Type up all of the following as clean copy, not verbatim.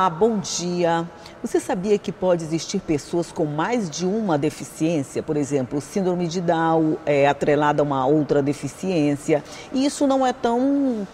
Olá, bom dia. Você sabia que pode existir pessoas com mais de uma deficiência? Por exemplo, síndrome de Down é atrelada a uma outra deficiência. E isso não é tão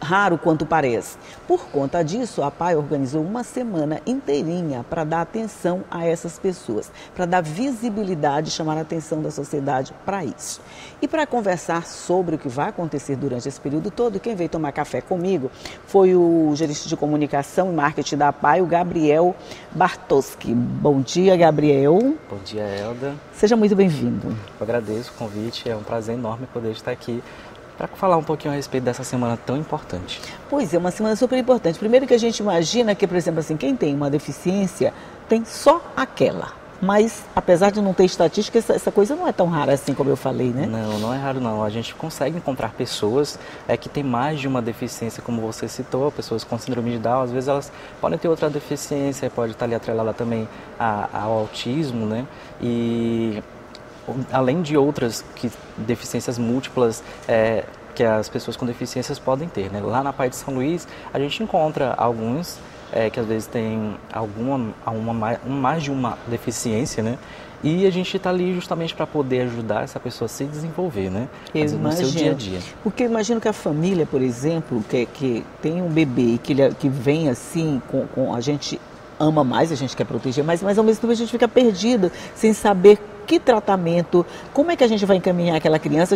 raro quanto parece. Por conta disso, a APAE organizou uma semana inteirinha para dar atenção a essas pessoas, para dar visibilidade e chamar a atenção da sociedade para isso. E para conversar sobre o que vai acontecer durante esse período todo, quem veio tomar café comigo foi o gerente de comunicação e marketing da APAE, o Gabriel Bartoski. Bom dia, Gabriel. Bom dia, Elda. Seja muito bem-vindo. Eu agradeço o convite, é um prazer enorme poder estar aqui para falar um pouquinho a respeito dessa semana tão importante. Pois é, uma semana super importante. Primeiro que a gente imagina que, por exemplo, assim, quem tem uma deficiência tem só aquela. Mas, apesar de não ter estatística, essa coisa não é tão rara assim como eu falei, né? Não, não é raro não. A gente consegue encontrar pessoas que têm mais de uma deficiência, como você citou, pessoas com síndrome de Down. Às vezes elas podem ter outra deficiência, pode estar ali atrelada também ao autismo, né? E além de outras deficiências múltiplas que as pessoas com deficiências podem ter, né? Lá na APAE de São Luís, a gente encontra alguns que às vezes têm mais de uma deficiência, né? E a gente está ali justamente para poder ajudar essa pessoa a se desenvolver, né? No seu dia a dia. Porque eu imagino que a família, por exemplo, que tem um bebê que vem assim, com a gente ama mais, a gente quer proteger mais, mas ao mesmo tempo a gente fica perdido, sem saber que tratamento, como é que a gente vai encaminhar aquela criança,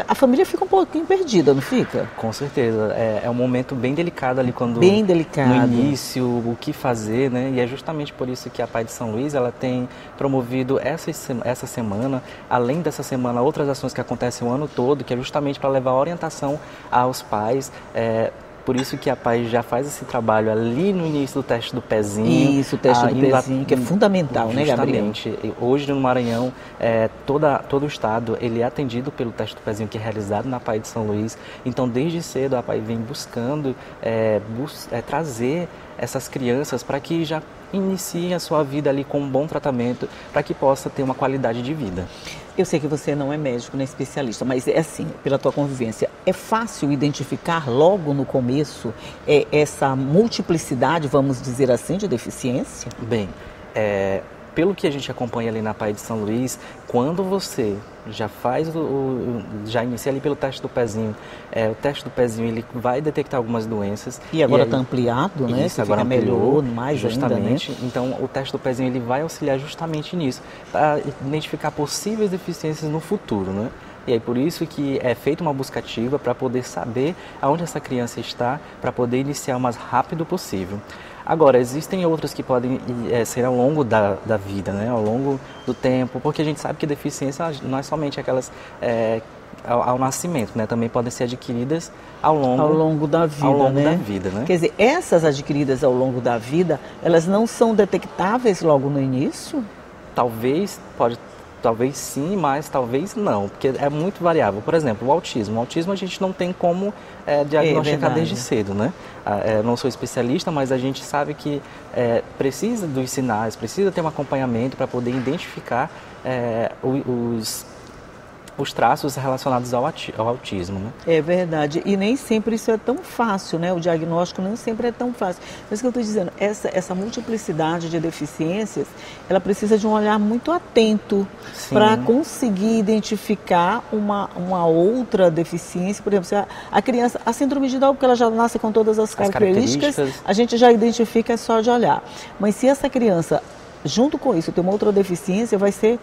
a família fica um pouquinho perdida, não fica? Com certeza, é um momento bem delicado ali quando bem delicado. No início, o que fazer, né? E é justamente por isso que a APAE de São Luís, ela tem promovido essa semana, além dessa semana, outras ações que acontecem o ano todo, que é justamente para levar orientação aos pais. Por isso que a APAE já faz esse trabalho ali no início do teste do pezinho. Isso, o teste do pezinho, que é fundamental, né, Gabriel? Justamente. Hoje no Maranhão, todo o estado ele é atendido pelo teste do pezinho que é realizado na APAE de São Luís. Então, desde cedo, a APAE vem buscando trazer essas crianças para que já iniciem a sua vida ali com um bom tratamento, para que possa ter uma qualidade de vida. Eu sei que você não é médico nem especialista, mas é assim, pela tua convivência, é fácil identificar logo no começo essa multiplicidade, vamos dizer assim, de deficiência? Bem, pelo que a gente acompanha ali na APAE de São Luís, quando você já já inicia ali pelo teste do pezinho, o teste do pezinho ele vai detectar algumas doenças. E agora está ampliado, né? Isso, agora melhorou mais justamente, ainda, né? Então o teste do pezinho ele vai auxiliar justamente nisso, para identificar possíveis deficiências no futuro, né? E aí por isso que é feita uma busca ativa para poder saber aonde essa criança está, para poder iniciar o mais rápido possível. Agora, existem outras que podem ser ao longo da vida, né? Ao longo do tempo, porque a gente sabe que deficiência não é somente aquelas ao nascimento, né? Também podem ser adquiridas ao longo da vida, né? Quer dizer, essas adquiridas ao longo da vida, elas não são detectáveis logo no início? Talvez sim, mas talvez não, porque é muito variável. Por exemplo, o autismo. O autismo a gente não tem como diagnosticar desde cedo, né? Não sou especialista, mas a gente sabe que precisa dos sinais, precisa ter um acompanhamento para poder identificar os traços relacionados ao autismo, né? É verdade, e nem sempre isso é tão fácil, né? O diagnóstico nem sempre é tão fácil. Mas o que eu estou dizendo, essa multiplicidade de deficiências, ela precisa de um olhar muito atento para conseguir identificar uma outra deficiência. Por exemplo, se a criança, a síndrome de Down, porque ela já nasce com todas as características, a gente já identifica só de olhar. Mas se essa criança, junto com isso, tem uma outra deficiência, vai ser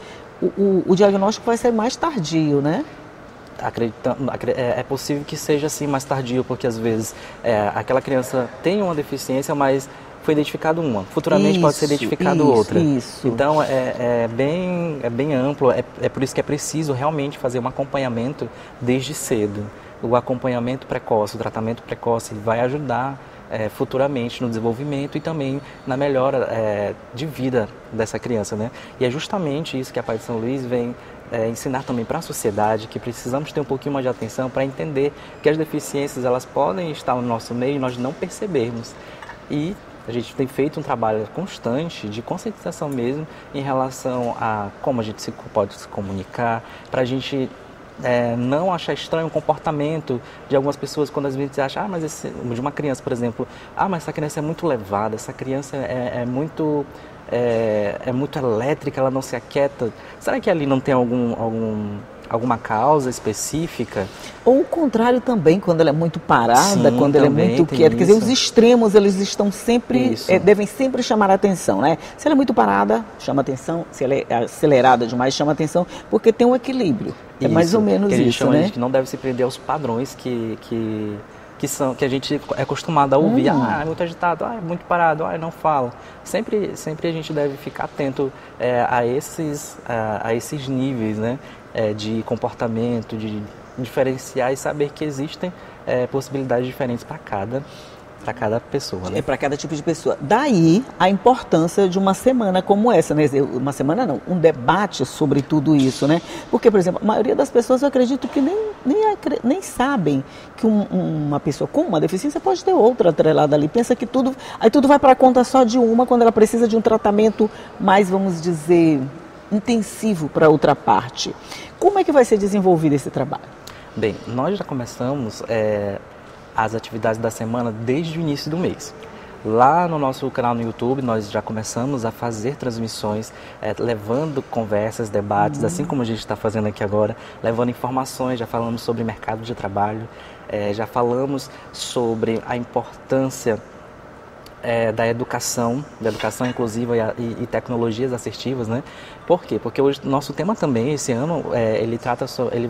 o diagnóstico vai ser mais tardio, né? É possível que seja assim mais tardio, porque às vezes aquela criança tem uma deficiência, mas foi identificado uma. Futuramente pode ser identificado outra. Isso. Então é bem amplo, é por isso que é preciso realmente fazer um acompanhamento desde cedo. O acompanhamento precoce, o tratamento precoce, ele vai ajudar futuramente no desenvolvimento e também na melhora de vida dessa criança, né? E é justamente isso que a APAE de São Luís vem ensinar também para a sociedade, que precisamos ter um pouquinho mais de atenção para entender que as deficiências elas podem estar no nosso meio e nós não percebermos. E a gente tem feito um trabalho constante de conscientização mesmo em relação a como a gente pode se comunicar, para a gente não achar estranho o comportamento de algumas pessoas quando às vezes acham, de uma criança, por exemplo, mas essa criança é muito levada, essa criança é muito elétrica, ela não se aquieta. Será que ali não tem alguma causa específica? Ou o contrário também, quando ela é muito parada, Sim, quando ela é muito quieta. Quer dizer, os extremos, eles estão sempre, devem sempre chamar a atenção, né? Se ela é muito parada, chama atenção. Se ela é acelerada demais, chama atenção, porque tem um equilíbrio. É mais ou menos que a gente isso, chama né? De que não deve se prender aos padrões que a gente é acostumado a ouvir. É muito agitado, é muito parado, não fala. Sempre a gente deve ficar atento a esses níveis, né? De comportamento, de diferenciar e saber que existem possibilidades diferentes para cada pessoa. Né? Para cada tipo de pessoa. Daí a importância de uma semana como essa, né? Uma semana não, um debate sobre tudo isso, né? Porque, por exemplo, a maioria das pessoas, eu acredito que nem sabem que uma pessoa com uma deficiência pode ter outra atrelada ali. Pensa que tudo vai para a conta só de uma, quando ela precisa de um tratamento mais, vamos dizer, intensivo para outra parte. Como é que vai ser desenvolvido esse trabalho? Bem, nós já começamos as atividades da semana desde o início do mês. Lá no nosso canal no YouTube, nós já começamos a fazer transmissões, levando conversas, debates, assim como a gente está fazendo aqui agora, levando informações, já falamos sobre mercado de trabalho, já falamos sobre a importância da educação inclusiva e tecnologias assertivas, né? Por quê? Porque hoje nosso tema também, esse ano, ele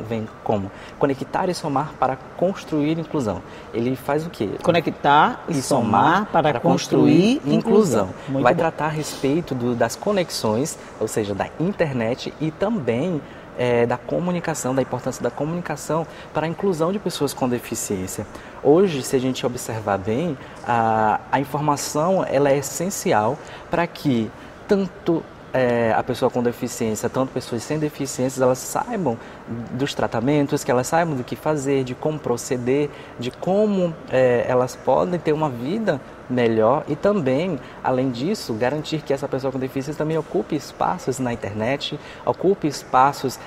vem como? Conectar e somar para construir inclusão. Ele faz o quê? Conectar e somar para construir inclusão. Vai tratar a respeito das conexões, ou seja, da internet e também da comunicação, da importância da comunicação para a inclusão de pessoas com deficiência. Hoje, se a gente observar bem, a informação ela é essencial para que tanto a pessoa com deficiência, tanto pessoas sem deficiências, elas saibam dos tratamentos, que elas saibam do que fazer, de como proceder, de como elas podem ter uma vida melhor e também, além disso, garantir que essa pessoa com deficiência também ocupe espaços na internet, ocupe espaços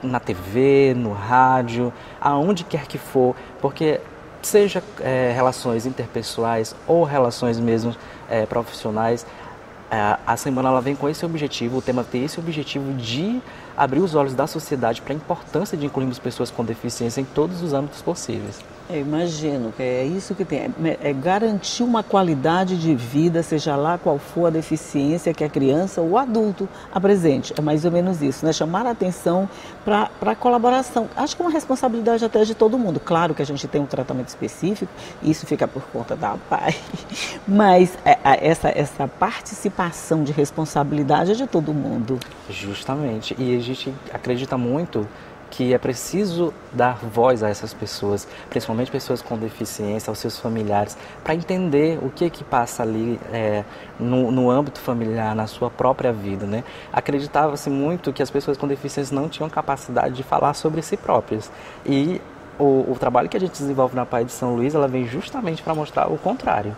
na TV, no rádio, aonde quer que for, porque seja relações interpessoais ou relações mesmo profissionais, a semana ela vem com esse objetivo, o tema tem esse objetivo de abrir os olhos da sociedade para a importância de incluirmos pessoas com deficiência em todos os âmbitos possíveis. Eu imagino que é isso que tem, garantir uma qualidade de vida, seja lá qual for a deficiência que a criança ou o adulto apresente. É mais ou menos isso, né? Chamar a atenção para a colaboração. Acho que é uma responsabilidade até de todo mundo. Claro que a gente tem um tratamento específico, isso fica por conta da APAE, mas essa participação de responsabilidade é de todo mundo. Justamente, e a gente acredita muito que é preciso dar voz a essas pessoas, principalmente pessoas com deficiência, aos seus familiares, para entender o que passa ali no âmbito familiar, na sua própria vida, né? Acreditava-se muito que as pessoas com deficiência não tinham capacidade de falar sobre si próprias. E o trabalho que a gente desenvolve na APAE de São Luís, ela vem justamente para mostrar o contrário.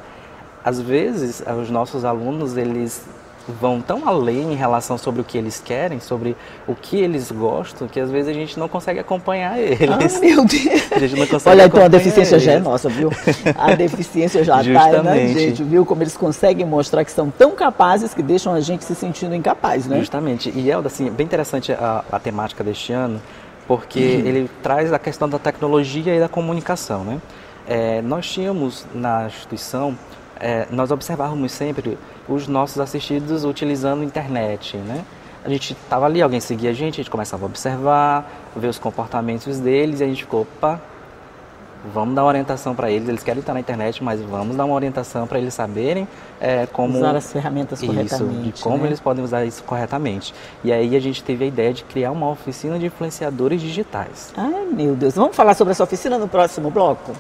Às vezes, os nossos alunos, eles vão tão além em relação sobre o que eles querem, sobre o que eles gostam, que às vezes a gente não consegue acompanhar eles. Ah, meu Deus! A gente não consegue Olha, então a deficiência eles. já é nossa, viu? A deficiência já está na gente, viu? Como eles conseguem mostrar que são tão capazes que deixam a gente se sentindo incapaz, né? Justamente. E, Elda, assim, bem interessante a temática deste ano, porque ele traz a questão da tecnologia e da comunicação, né? Nós tínhamos na instituição, nós observávamos sempre os nossos assistidos utilizando a internet, né? A gente estava ali, alguém seguia a gente começava a observar, ver os comportamentos deles e a gente ficou, opa, vamos dar uma orientação para eles querem estar na internet, mas vamos dar uma orientação para eles saberem como usar as ferramentas corretamente. E como eles podem usar isso corretamente. E aí a gente teve a ideia de criar uma oficina de influenciadores digitais. Ai, meu Deus. Vamos falar sobre essa oficina no próximo bloco?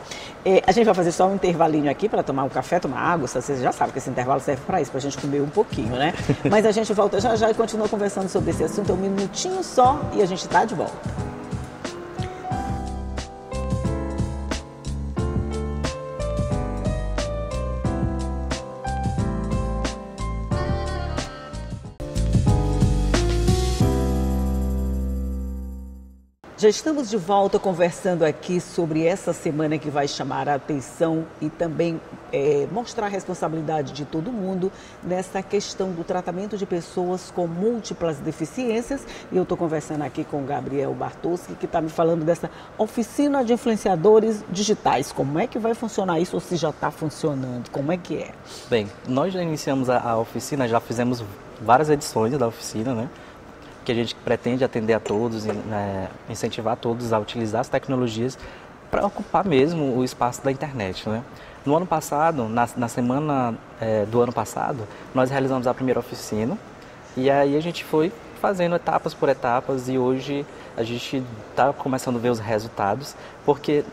A gente vai fazer só um intervalinho aqui para tomar um café, tomar água. Você já sabe que esse intervalo serve para isso, para a gente comer um pouquinho, né? Mas a gente volta já já e continua conversando sobre esse assunto. Um minutinho só e a gente está de volta. Já estamos de volta conversando aqui sobre essa semana que vai chamar a atenção e também mostrar a responsabilidade de todo mundo nessa questão do tratamento de pessoas com múltiplas deficiências. E eu estou conversando aqui com o Gabriel Bartoski, que está me falando dessa oficina de influenciadores digitais. Como é que vai funcionar isso ou se já está funcionando? Como é que é? Bem, nós já iniciamos a oficina, já fizemos várias edições da oficina, né? Que a gente pretende atender a todos, incentivar todos a utilizar as tecnologias para ocupar mesmo o espaço da internet, né? No ano passado, na semana do ano passado, nós realizamos a primeira oficina e aí a gente foi fazendo etapas por etapas e hoje a gente está começando a ver os resultados, porque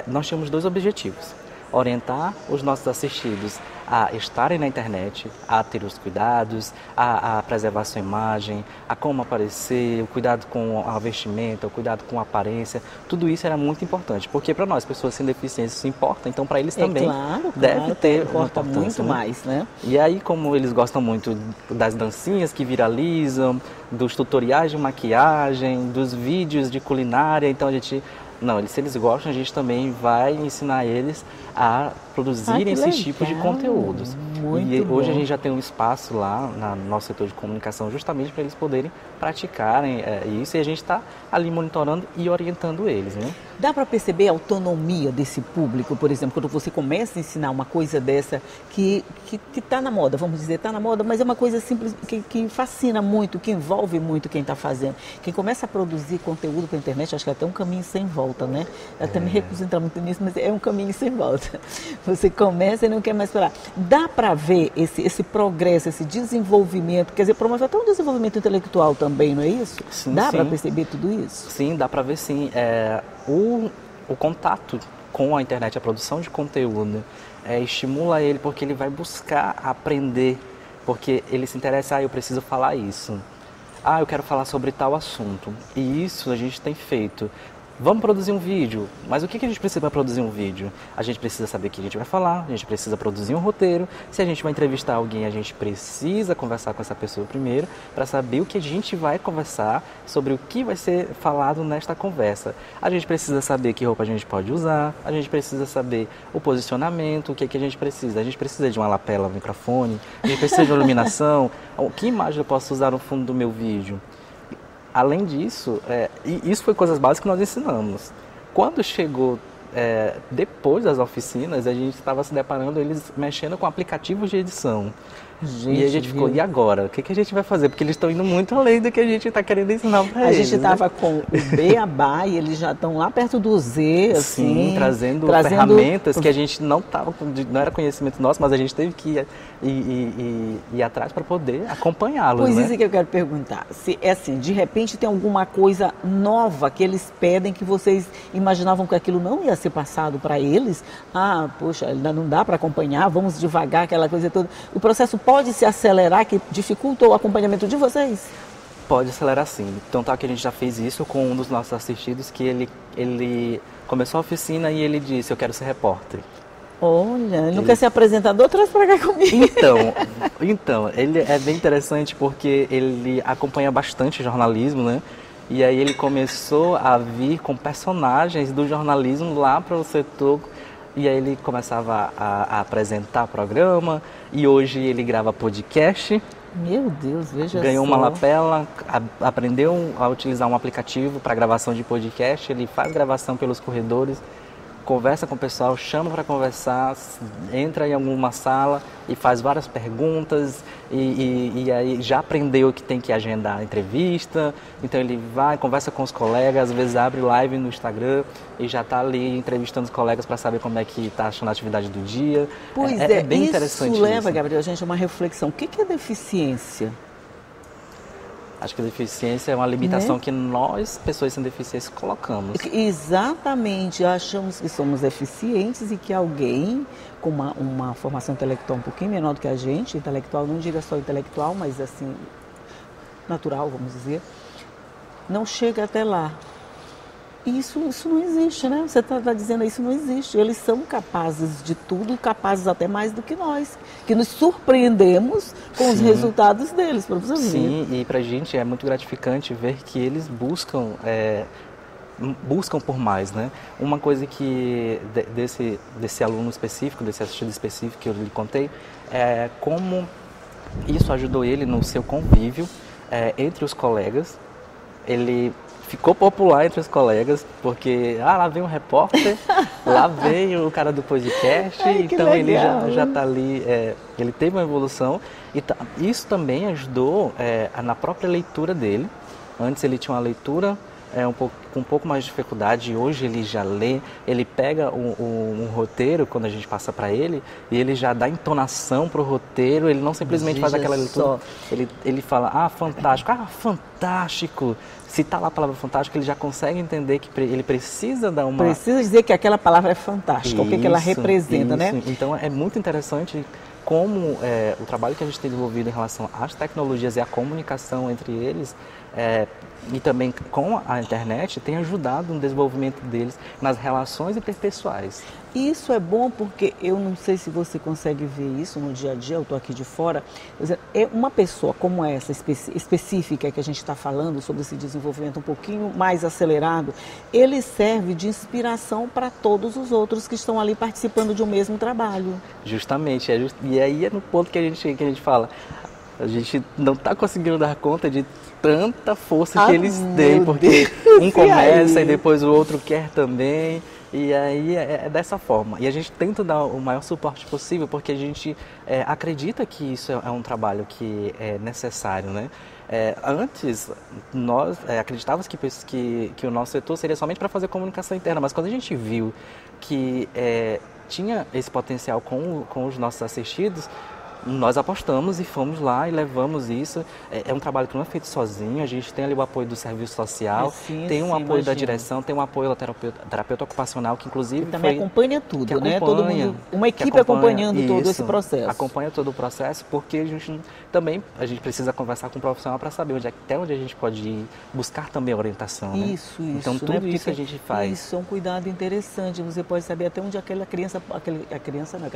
nós tínhamos dois objetivos: orientar os nossos assistidos a estarem na internet, a ter os cuidados, a preservar sua imagem, a como aparecer, o cuidado com a vestimenta, o cuidado com a aparência. Tudo isso era muito importante, porque para nós, pessoas sem deficiência, isso importa, então para eles também deve ter importa muito, né? Mais, né? E aí, como eles gostam muito das dancinhas que viralizam, dos tutoriais de maquiagem, dos vídeos de culinária, então a gente... Não, se eles gostam, a gente também vai ensinar eles a produzirem esses tipos de conteúdos. E hoje a gente já tem um espaço lá no nosso setor de comunicação justamente para eles poderem praticarem isso e a gente está ali monitorando e orientando eles, né? Dá para perceber a autonomia desse público, por exemplo, quando você começa a ensinar uma coisa dessa que está na moda, vamos dizer, está na moda, mas é uma coisa simples, que fascina muito, que envolve muito quem está fazendo. Quem começa a produzir conteúdo para a internet, acho que é até um caminho sem volta, né? Eu até me recuso a entrar muito nisso, mas é um caminho sem volta. Você começa e não quer mais parar. Dá para ver esse progresso, esse desenvolvimento, quer dizer, promove até um desenvolvimento intelectual também, não é isso? Sim, dá para perceber tudo isso? Sim, dá para ver sim. O contato com a internet, a produção de conteúdo, estimula ele porque ele vai buscar aprender, porque ele se interessa, eu preciso falar isso. Eu quero falar sobre tal assunto. E isso a gente tem feito. Vamos produzir um vídeo, mas o que a gente precisa para produzir um vídeo? A gente precisa saber o que a gente vai falar, a gente precisa produzir um roteiro. Se a gente vai entrevistar alguém, a gente precisa conversar com essa pessoa primeiro para saber o que a gente vai conversar, sobre o que vai ser falado nesta conversa. A gente precisa saber que roupa a gente pode usar, a gente precisa saber o posicionamento, o que a gente precisa. A gente precisa de uma lapela, um microfone, a gente precisa de uma iluminação. Que imagem eu posso usar no fundo do meu vídeo? Além disso, isso foi coisas básicas que nós ensinamos. Quando chegou depois das oficinas, a gente estava se deparando eles mexendo com aplicativos de edição. E a gente ficou, e agora? O que a gente vai fazer? Porque eles estão indo muito além do que a gente está querendo ensinar para eles. A gente estava com o Beabá e eles já estão lá perto do Z, assim. Sim, trazendo ferramentas que a gente não era conhecimento nosso, mas a gente teve que ir atrás para poder acompanhá-los. Pois né? Isso que eu quero perguntar. Se assim, de repente tem alguma coisa nova que eles pedem que vocês imaginavam que aquilo não ia ser passado para eles? Poxa, ainda não dá para acompanhar, vamos devagar, aquela coisa toda. O processo pode se acelerar, que dificulta o acompanhamento de vocês? Pode acelerar sim. Então que a gente já fez isso com um dos nossos assistidos, que ele começou a oficina e ele disse, eu quero ser repórter. Olha, ele não quer ser apresentador, traz para cá comigo. Então, ele é bem interessante porque ele acompanha bastante jornalismo, né? E aí ele começou a vir com personagens do jornalismo lá para o setor. E aí ele começava a apresentar o programa e hoje ele grava podcast. Meu Deus, veja só. Ganhou uma lapela, aprendeu a utilizar um aplicativo para gravação de podcast, ele faz gravação pelos corredores, conversa com o pessoal, chama para conversar, entra em alguma sala e faz várias perguntas e aí já aprendeu que tem que agendar a entrevista, então ele vai, conversa com os colegas, às vezes abre live no Instagram e já está ali entrevistando os colegas para saber como é que está achando a atividade do dia. Pois é bem interessante isso. Isso leva, Gabriel, a gente a uma reflexão. O que é deficiência? Acho que a deficiência é uma limitação que nós, pessoas sem deficiência, colocamos. Exatamente. Achamos que somos deficientes e que alguém com uma formação intelectual um pouquinho menor do que a gente, intelectual, não diga só intelectual, mas assim, natural, vamos dizer, não chega até lá. E isso não existe, né? Você está dizendo isso não existe. Eles são capazes de tudo, capazes até mais do que nós, que nos surpreendemos com os resultados deles, professor. Sim, e para a gente é muito gratificante ver que eles buscam buscam por mais, né? Uma coisa que desse aluno específico, desse assistido específico que eu lhe contei, é como isso ajudou ele no seu convívio entre os colegas. Ele ficou popular entre os colegas, porque lá vem um repórter, lá vem o cara do podcast, então ele já está ali, ele teve uma evolução, e isso também ajudou na própria leitura dele. Antes ele tinha uma leitura com um pouco mais de dificuldade, e hoje ele já lê, ele pega um roteiro quando a gente passa para ele, e ele já dá entonação para o roteiro, ele não simplesmente faz aquela leitura, ele fala, fantástico, se está lá a palavra fantástico, ele já consegue entender que ele precisa dar uma... Precisa dizer que aquela palavra é fantástica, o que ela representa, né? Então é muito interessante como o trabalho que a gente tem desenvolvido em relação às tecnologias e à comunicação entre eles, e também com a internet, tem ajudado no desenvolvimento deles nas relações interpessoais. Isso é bom porque eu não sei se você consegue ver isso no dia a dia, eu estou aqui de fora. É uma pessoa como essa, específica que a gente está falando, sobre esse desenvolvimento um pouquinho mais acelerado, ele serve de inspiração para todos os outros que estão ali participando de um mesmo trabalho. Justamente, e aí é no ponto que a gente fala, a gente não está conseguindo dar conta de tanta força que eles têm, porque um começa e depois o outro quer também, e aí é dessa forma. E a gente tenta dar o maior suporte possível, porque a gente acredita que isso é um trabalho que é necessário, né? Antes, nós acreditávamos que o nosso setor seria somente para fazer comunicação interna, mas quando a gente viu que tinha esse potencial com os nossos assistidos, nós apostamos e fomos lá e levamos isso. É um trabalho que não é feito sozinho, a gente tem ali o apoio do serviço social, tem um apoio da direção, tem um apoio da terapeuta ocupacional, que inclusive também acompanha tudo, né? Todo mundo, uma equipe acompanhando todo esse processo. Acompanha todo o processo, porque a gente precisa conversar com o profissional para saber até onde a gente pode ir, buscar também orientação, né? Isso. Então tudo né? isso a gente faz. Isso é um cuidado interessante, você pode saber até onde aquela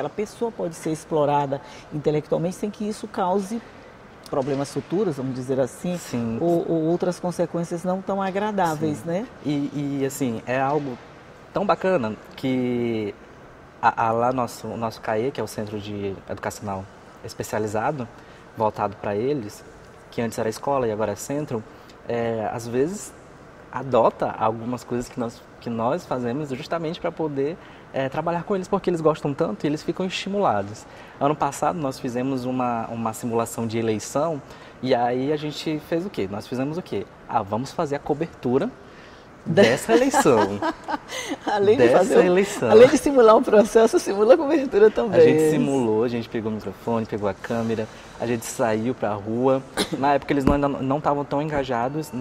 pessoa pode ser explorada intelectualmente, sem que isso cause problemas futuros, vamos dizer assim, ou outras consequências não tão agradáveis, né? E assim, é algo tão bacana que lá nosso CAE, que é o Centro de Educacional Especializado, voltado para eles, que antes era escola e agora é centro, às vezes adota algumas coisas que nós fazemos justamente para poder trabalhar com eles, porque eles gostam tanto e eles ficam estimulados. Ano passado nós fizemos uma simulação de eleição, e aí a gente fez o quê? Nós fizemos o quê? Vamos fazer a cobertura dessa eleição. Além de simular um processo, simula a cobertura também. A gente simulou, a gente pegou o microfone, pegou a câmera, a gente saiu para a rua. Na época eles não estavam tão engajados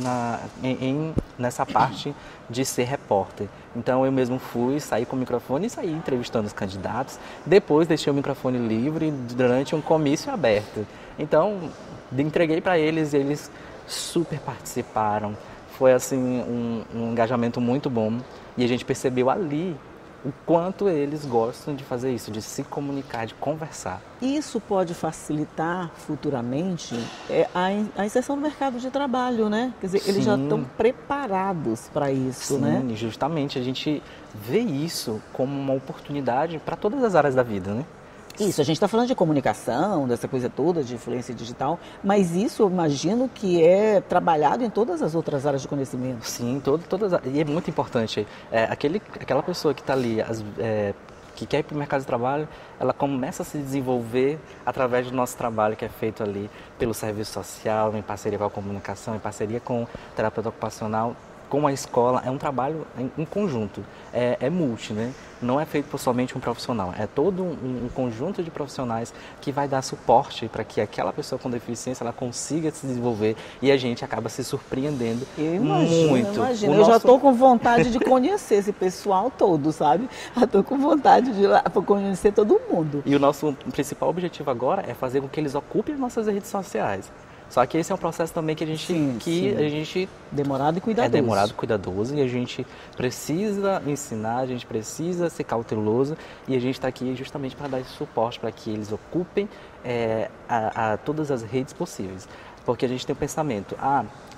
nessa parte de ser repórter. Então eu mesmo saí com o microfone e saí entrevistando os candidatos. Depois deixei o microfone livre durante um comício aberto. Então entreguei para eles e eles super participaram. Foi assim um engajamento muito bom, e a gente percebeu ali o quanto eles gostam de fazer isso, de se comunicar, de conversar. Isso pode facilitar futuramente a inserção no mercado de trabalho, né? Quer dizer, eles já estão preparados para isso, né? Sim, justamente a gente vê isso como uma oportunidade para todas as áreas da vida, né? Isso, a gente está falando de comunicação, dessa coisa toda, de influência digital, mas isso eu imagino que é trabalhado em todas as outras áreas de conhecimento. Sim, e é muito importante. Aquela pessoa que está ali, que quer ir para o mercado de trabalho, ela começa a se desenvolver através do nosso trabalho que é feito ali pelo serviço social, em parceria com a comunicação, em parceria com o terapeuta ocupacional, com a escola. É um trabalho em conjunto, é multi, né? Não é feito por somente um profissional, é todo um conjunto de profissionais que vai dar suporte para que aquela pessoa com deficiência ela consiga se desenvolver, e a gente acaba se surpreendendo muito. Eu já estou com vontade de conhecer esse pessoal todo, sabe? Já estou com vontade de ir lá para conhecer todo mundo. E o nosso principal objetivo agora é fazer com que eles ocupem as nossas redes sociais. Só que esse é um processo também que a gente demorado e cuidadoso. É demorado e cuidadoso, e a gente precisa ensinar, a gente precisa ser cauteloso, e a gente está aqui justamente para dar esse suporte para que eles ocupem a todas as redes possíveis. Porque a gente tem o pensamento,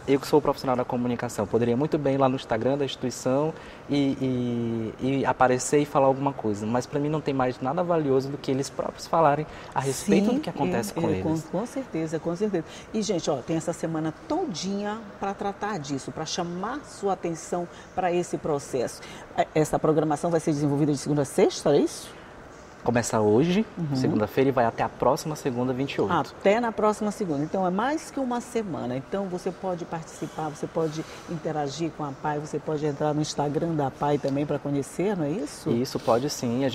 eu que sou profissional da comunicação, poderia muito bem ir lá no Instagram da instituição e aparecer e falar alguma coisa, mas para mim não tem mais nada valioso do que eles próprios falarem a respeito do que acontece com eles. Com certeza, com certeza. E, gente, tem essa semana todinha para tratar disso, para chamar sua atenção para esse processo. Essa programação vai ser desenvolvida de segunda a sexta, é isso? Começa hoje, segunda-feira, e vai até a próxima segunda, 28. Até na próxima segunda. Então, é mais que uma semana. Então, você pode participar, você pode interagir com a PAI, você pode entrar no Instagram da PAI também para conhecer, não é isso? Isso, pode sim.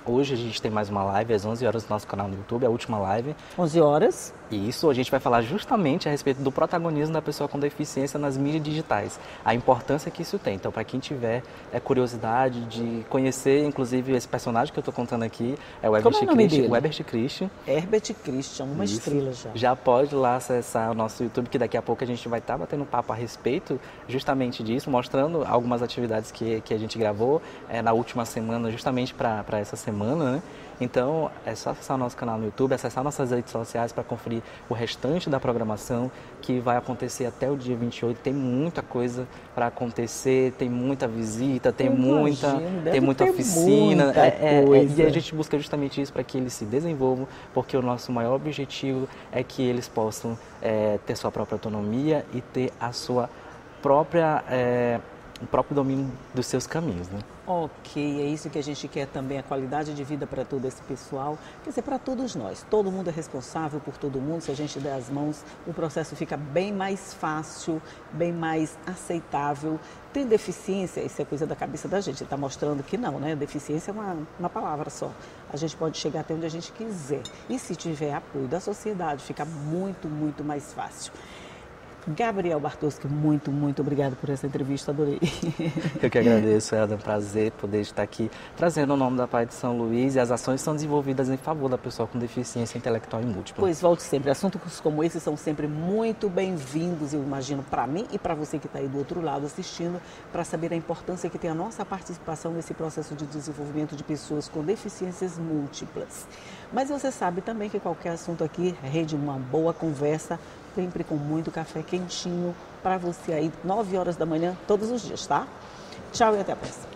Hoje a gente tem mais uma live às 11 horas no nosso canal no YouTube, a última live. 11 horas. Isso, a gente vai falar justamente a respeito do protagonismo da pessoa com deficiência nas mídias digitais. A importância que isso tem. Então, para quem tiver curiosidade de conhecer, inclusive, esse personagem que eu estou contando aqui, é o Herbert Christian. Herbert Christian, uma estrela já. Já pode lá acessar o nosso YouTube, que daqui a pouco a gente vai estar batendo papo a respeito justamente disso, mostrando algumas atividades que a gente gravou na última semana, justamente para essa semana, né? Então, é só acessar o nosso canal no YouTube, acessar nossas redes sociais para conferir o restante da programação que vai acontecer até o dia 28. Tem muita coisa para acontecer, tem muita visita, tem muita oficina. E a gente busca justamente isso para que eles se desenvolvam, porque o nosso maior objetivo é que eles possam ter sua própria autonomia e ter a sua própria... o próprio domínio dos seus caminhos, né? Ok, é isso que a gente quer também, a qualidade de vida para todo esse pessoal, quer dizer, para todos nós. Todo mundo é responsável por todo mundo, se a gente der as mãos, o processo fica bem mais fácil, bem mais aceitável. Tem deficiência, isso é coisa da cabeça da gente, está mostrando que não, né? Deficiência é uma palavra só. A gente pode chegar até onde a gente quiser. E se tiver apoio da sociedade, fica muito, muito mais fácil. Gabriel Bartoski, muito, muito obrigado por essa entrevista, adorei. Eu que agradeço, é um prazer poder estar aqui trazendo o nome da PAI de São Luís, e as ações são desenvolvidas em favor da pessoa com deficiência intelectual e múltipla. Pois volte sempre, assuntos como esse são sempre muito bem-vindos, eu imagino, para mim e para você que está aí do outro lado assistindo, para saber a importância que tem a nossa participação nesse processo de desenvolvimento de pessoas com deficiências múltiplas. Mas você sabe também que qualquer assunto aqui rende uma boa conversa, sempre com muito café quentinho para você aí, 9 horas da manhã, todos os dias, tá? Tchau e até a próxima.